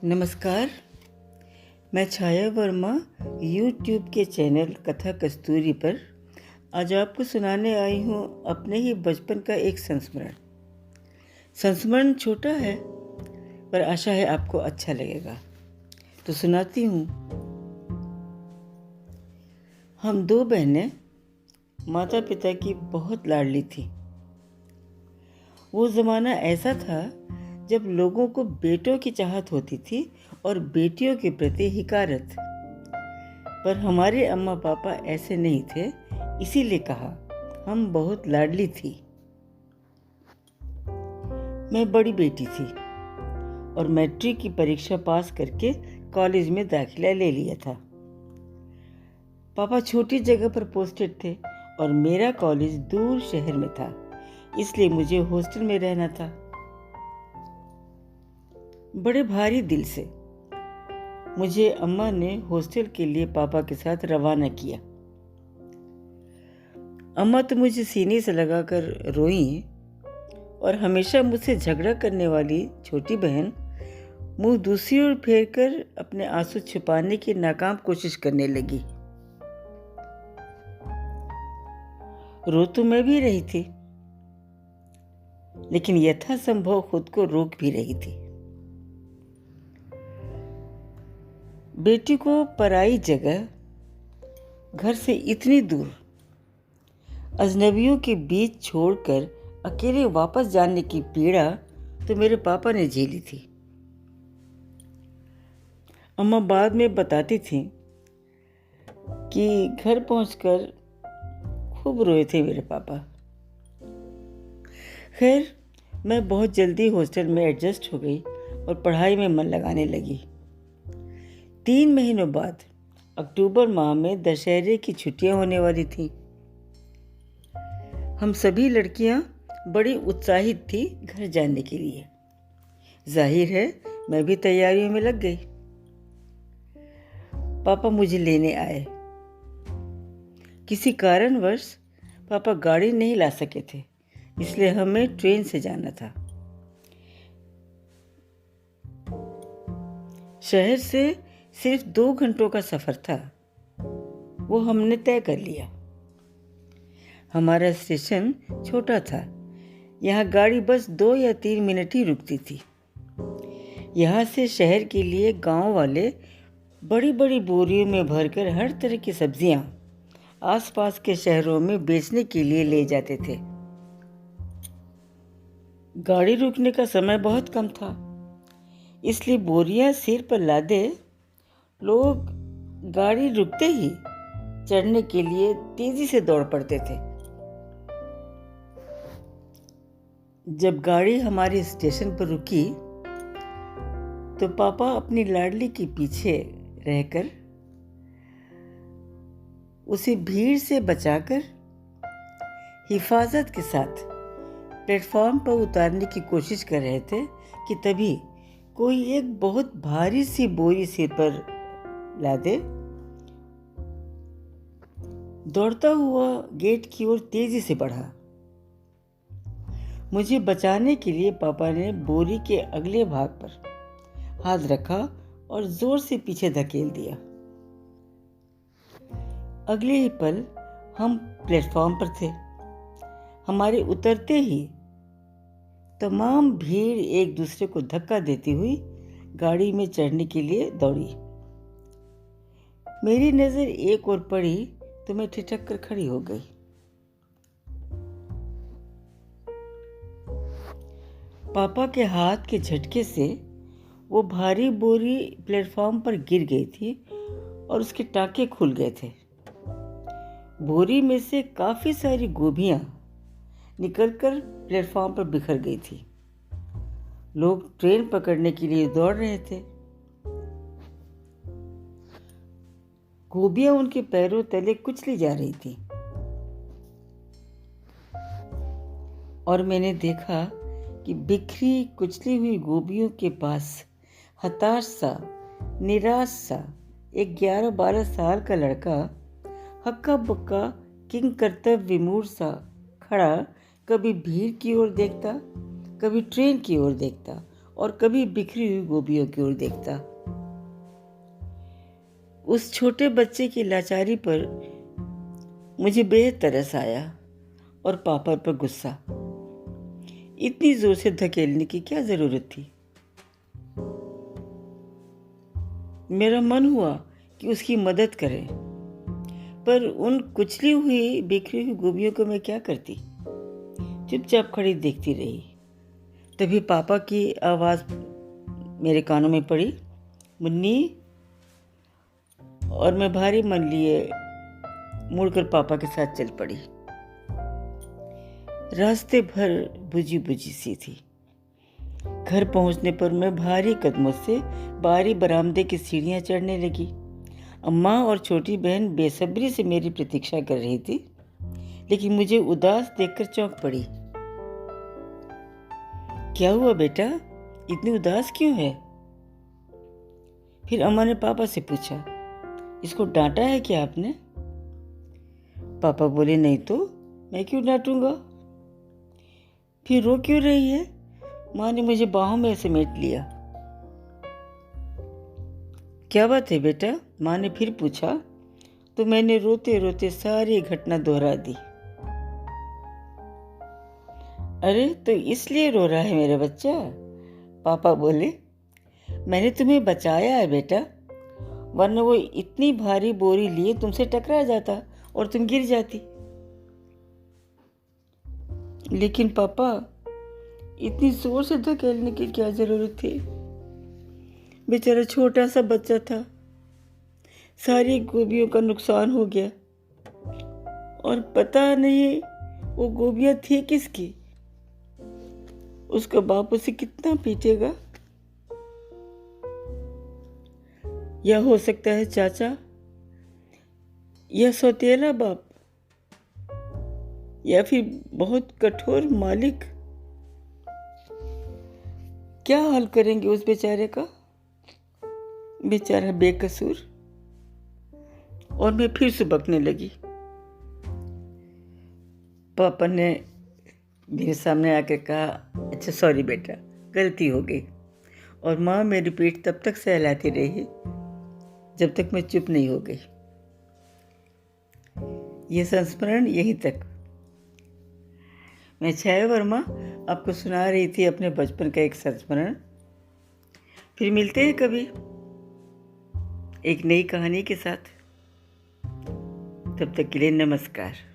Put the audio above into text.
नमस्कार। मैं छाया वर्मा यूट्यूब के चैनल कथा कस्तूरी पर आज आपको सुनाने आई हूँ अपने ही बचपन का एक संस्मरण। संस्मरण छोटा है पर आशा है आपको अच्छा लगेगा, तो सुनाती हूँ। हम दो बहनें माता पिता की बहुत लाडली थी। वो ज़माना ऐसा था जब लोगों को बेटों की चाहत होती थी और बेटियों के प्रति हिकारत। पर हमारे अम्मा पापा ऐसे नहीं थे, इसीलिए कहा हम बहुत लाडली थी। मैं बड़ी बेटी थी और मैट्रिक की परीक्षा पास करके कॉलेज में दाखिला ले लिया था। पापा छोटी जगह पर पोस्टेड थे और मेरा कॉलेज दूर शहर में था, इसलिए मुझे हॉस्टल में रहना था। बड़े भारी दिल से मुझे अम्मा ने हॉस्टल के लिए पापा के साथ रवाना किया। अम्मा तो मुझे सीने से लगाकर रोई और हमेशा मुझसे झगड़ा करने वाली छोटी बहन मुंह दूसरी ओर फेरकर अपने आंसू छुपाने की नाकाम कोशिश करने लगी। रो तो मैं भी रही थी, लेकिन यथासंभव खुद को रोक भी रही थी। बेटी को पराई जगह, घर से इतनी दूर, अजनबियों के बीच छोड़कर अकेले वापस जाने की पीड़ा तो मेरे पापा ने झेली थी। अम्मा बाद में बताती थी कि घर पहुंचकर खूब रोए थे मेरे पापा। खैर, मैं बहुत जल्दी हॉस्टल में एडजस्ट हो गई और पढ़ाई में मन लगाने लगी। 3 महीनों बाद अक्टूबर माह में दशहरे की छुट्टियां होने वाली थी। हम सभी लड़कियां बड़ी उत्साहित थी घर जाने के लिए। जाहिर है मैं भी तैयारियों में लग गई। पापा मुझे लेने आए। किसी कारणवश पापा गाड़ी नहीं ला सके थे, इसलिए हमें ट्रेन से जाना था। शहर से सिर्फ 2 घंटों का सफर था, वो हमने तय कर लिया। हमारा स्टेशन छोटा था, यहाँ गाड़ी बस 2 या 3 मिनट ही रुकती थी। यहाँ से शहर के लिए गांव वाले बड़ी बड़ी बोरियों में भरकर हर तरह की सब्जियां आसपास के शहरों में बेचने के लिए ले जाते थे। गाड़ी रुकने का समय बहुत कम था, इसलिए बोरियां सिर पर लादे लोग गाड़ी रुकते ही चढ़ने के लिए तेजी से दौड़ पड़ते थे। जब गाड़ी हमारे स्टेशन पर रुकी तो पापा अपनी लाडली के पीछे रहकर उसे भीड़ से बचाकर हिफाजत के साथ प्लेटफॉर्म पर उतारने की कोशिश कर रहे थे कि तभी कोई एक बहुत भारी सी बोरी सिर पर लादे दौड़ता हुआ गेट की ओर तेजी से बढ़ा। मुझे बचाने के लिए पापा ने बोरी के अगले भाग पर हाथ रखा और जोर से पीछे धकेल दिया। अगले ही पल हम प्लेटफॉर्म पर थे। हमारे उतरते ही तमाम भीड़ एक दूसरे को धक्का देती हुई गाड़ी में चढ़ने के लिए दौड़ी। मेरी नजर एक ओर पड़ी तो मैं ठिठक कर खड़ी हो गई। पापा के हाथ के झटके से वो भारी बोरी प्लेटफॉर्म पर गिर गई थी और उसके टाँके खुल गए थे। बोरी में से काफी सारी गोभियां निकलकर प्लेटफॉर्म पर बिखर गई थी। लोग ट्रेन पकड़ने के लिए दौड़ रहे थे। गोभियां उनके पैरों तले कुचली जा रही थी और मैंने देखा कि बिखरी कुचली हुई गोभियों के पास हताश सा, निराश सा एक 11-12 साल का लड़का हक्का बक्का किंग कर्तव्य विमूढ़ सा खड़ा कभी भीड़ की ओर देखता, कभी ट्रेन की ओर देखता और कभी बिखरी हुई गोभियों की ओर देखता। उस छोटे बच्चे की लाचारी पर मुझे बेहद तरस आया और पापा पर गुस्सा। इतनी जोर से धकेलने की क्या जरूरत थी? मेरा मन हुआ कि उसकी मदद करें, पर उन कुचली हुई बिखरी हुई गोभियों को मैं क्या करती? चुपचाप खड़ी देखती रही। तभी पापा की आवाज़ मेरे कानों में पड़ी, मुन्नी। और मैं भारी मन लिए मुड़कर पापा के साथ चल पड़ी। रास्ते भर बुझी बुझी सी थी। घर पहुंचने पर मैं भारी कदमों से बाहरी बरामदे की सीढ़ियां चढ़ने लगी। अम्मा और छोटी बहन बेसब्री से मेरी प्रतीक्षा कर रही थी, लेकिन मुझे उदास देखकर चौंक पड़ी। क्या हुआ बेटा, इतनी उदास क्यों है? फिर अम्मा ने पापा से पूछा, इसको डांटा है क्या आपने? पापा बोले, नहीं तो मैं क्यों डांटूंगा। फिर रो क्यों रही है? माँ ने मुझे बाहों में समेट लिया। क्या बात है बेटा? माँ ने फिर पूछा, तो मैंने रोते रोते सारी घटना दोहरा दी। अरे तो इसलिए रो रहा है मेरा बच्चा? पापा बोले, मैंने तुम्हें बचाया है बेटा, वरना वो इतनी भारी बोरी लिए तुमसे टकरा जाता और तुम गिर जाती। लेकिन पापा, इतनी जोर से धकेलने की क्या जरूरत थी? बेचारा छोटा सा बच्चा था। सारी गोभियों का नुकसान हो गया और पता नहीं वो गोभियां थी किसकी। उसका बाप उसे कितना पीटेगा। या हो सकता है चाचा, या सौतेला बाप, या फिर बहुत कठोर मालिक। क्या हाल करेंगे उस बेचारे का? बेचारा बेकसूर। और मैं फिर से बकने लगी। पापा ने मेरे सामने आकर कहा, अच्छा सॉरी बेटा, गलती हो गई। और माँ मेरी पीठ तब तक सहलाती रही जब तक मैं चुप नहीं हो गई। ये संस्मरण यहीं तक। मैं छाया वर्मा आपको सुना रही थी अपने बचपन का एक संस्मरण। फिर मिलते हैं कभी एक नई कहानी के साथ। तब तक के लिए नमस्कार।